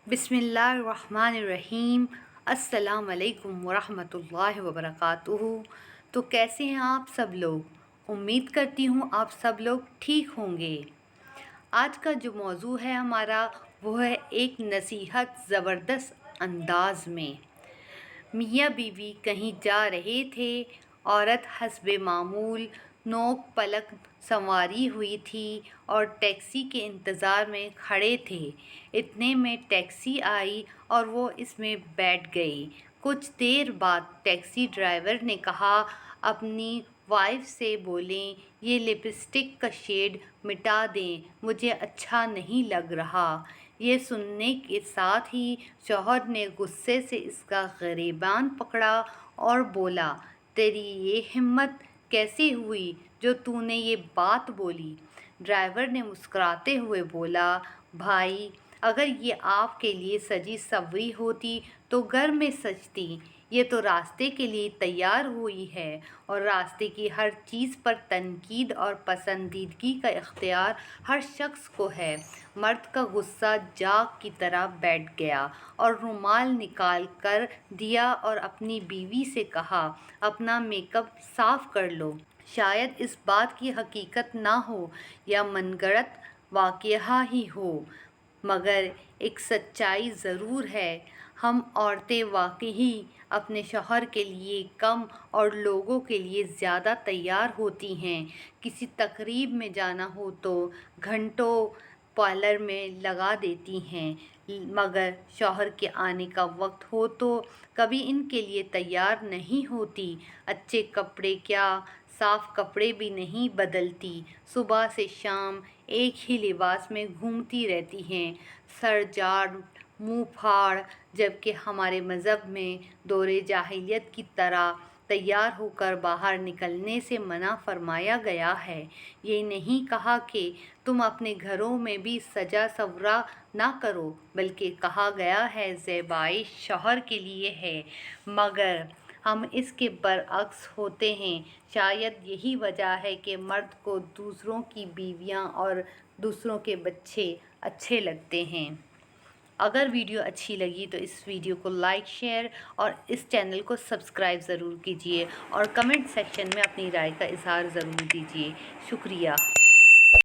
बिस्मिल्लाहिर्रहमानिर्रहीम। अस्सलाम वालेकुम वरहमतुल्लाहि वबरकातुहू। तो कैसे हैं आप सब लोग? उम्मीद करती हूँ आप सब लोग ठीक होंगे। आज का जो मौजू है हमारा वो है एक नसीहत ज़बरदस्त अंदाज में। मियाँ बीवी कहीं जा रहे थे। औरत हस्बे मामूल नोक पलक संवारी हुई थी और टैक्सी के इंतज़ार में खड़े थे। इतने में टैक्सी आई और वो इसमें बैठ गई। कुछ देर बाद टैक्सी ड्राइवर ने कहा, अपनी वाइफ से बोलें ये लिपस्टिक का शेड मिटा दें, मुझे अच्छा नहीं लग रहा। ये सुनने के साथ ही शौहर ने गुस्से से इसका गिरेबान पकड़ा और बोला, तेरी ये हिम्मत कैसे हुई जो तूने ये बात बोली? ड्राइवर ने मुस्कुराते हुए बोला, भाई अगर ये आपके लिए सजी सवरी होती तो घर में सजती। ये तो रास्ते के लिए तैयार हुई है और रास्ते की हर चीज़ पर तनकीद और पसंदीदगी का इख्तियार हर शख्स को है। मर्द का गुस्सा जाग की तरह बैठ गया और रुमाल निकाल कर दिया और अपनी बीवी से कहा, अपना मेकअप साफ़ कर लो। शायद इस बात की हकीकत ना हो या मनगढ़ंत वाक़या ही हो, मगर एक सच्चाई ज़रूर है। हम औरतें वाकई अपने शौहर के लिए कम और लोगों के लिए ज़्यादा तैयार होती हैं। किसी तकरीब में जाना हो तो घंटों पार्लर में लगा देती हैं, मगर शौहर के आने का वक्त हो तो कभी इनके लिए तैयार नहीं होती। अच्छे कपड़े क्या, साफ़ कपड़े भी नहीं बदलती। सुबह से शाम एक ही लिबास में घूमती रहती हैं, सर जाड़ मुँह फाड़। जबकि हमारे मज़हब में दौरे जाहिलियत की तरह तैयार होकर बाहर निकलने से मना फरमाया गया है। ये नहीं कहा कि तुम अपने घरों में भी सजा सवरा ना करो, बल्कि कहा गया है ज़ेबाई शौहर के लिए है, मगर हम इसके बरअक्स होते हैं। शायद यही वजह है कि मर्द को दूसरों की बीवियां और दूसरों के बच्चे अच्छे लगते हैं। अगर वीडियो अच्छी लगी तो इस वीडियो को लाइक, शेयर और इस चैनल को सब्सक्राइब ज़रूर कीजिए और कमेंट सेक्शन में अपनी राय का इज़हार ज़रूर दीजिए। शुक्रिया।